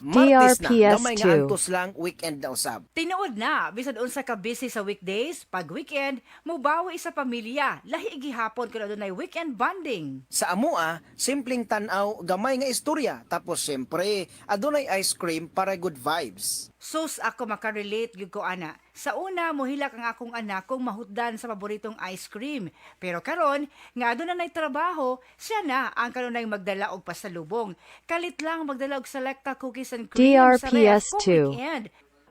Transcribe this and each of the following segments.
Martes na, gamay nga DRPS2. antos lang, weekend na usab. Tinuod na, bisan unsa ka busy sa weekdays, pag weekend, mubawi sa pamilya, lahi gihapon kung adunay weekend bonding. Sa amua, simpleng tanaw, gamay nga istorya, tapos siyempre, adunay ice cream para good vibes. Sus ako makarelate gyud ko ana. Sa una mohilak ang akong anak kung mahutdan sa paboritong ice cream. Pero karon nga aduna nay trabaho, siya na ang kanunay magdala og pasalubong. Kalit lang magdala og selecta cookies and cream sa ref kung DRPS2. weekend.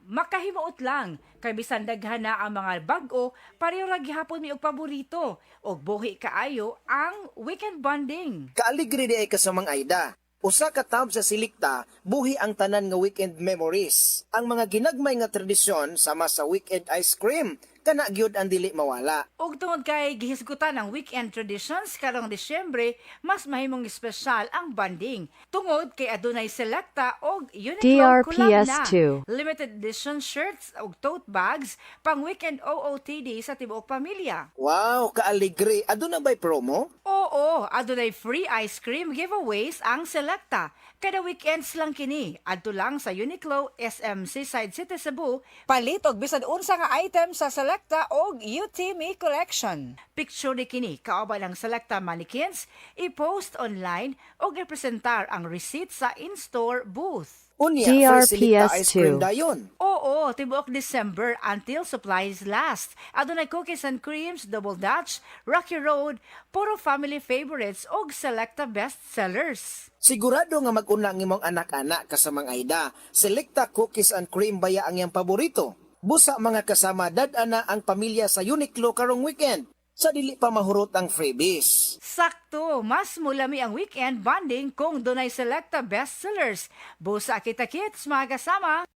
Makahimuot lang kay bisan daghan na ang mga bag-o pareho ra gihapon mi og paborito og buhi kaayo ang weekend bonding. Kaaligre di ay kasamang Aida. Usa ka tab sa silikta, buhi ang tanan nga weekend memories. Ang mga ginagmay nga tradisyon sama sa weekend ice cream, kana gyud ang dili mawala. Og tungod kay gihisgutan ang weekend traditions karong Disyembre, mas mahimong espesyal ang bonding. Tungod kay adunay selekta og Uniqlo collab na. DRPS2. Limited edition shirts og tote bags pang weekend OOTD sa tibuok pamilya. Wow, kaaligre. Aduna ba'y promo? Oo, adunay free ice cream giveaways ang selekta. Kada weekends lang kini, adto lang sa Uniqlo SMC Side City Cebu, palit og bisan unsa nga item sa selekta og UTME collection. Picture ni kini kauban ang selekta mannequins, i-post online og i-presentar ang receipt sa in-store booth. Unya, free silikta ice cream DRPS2. dayon. Oo, tibuok December until supplies last. Adunay cookies and creams, Double Dutch, Rocky Road, puro family favorites og selecta bestsellers. Sigurado nga mag-una ang imong anak-anak kasamang Aida. Selecta cookies and cream baya ang iyang paborito. Busa mga kasama dad-ana ang pamilya sa Uniqlo karong weekend. Sa dili pa mahurot ang freebies. Sakto, mas mulami ang weekend bonding kung dunay selecta bestsellers. Busa kita kits mga kasama.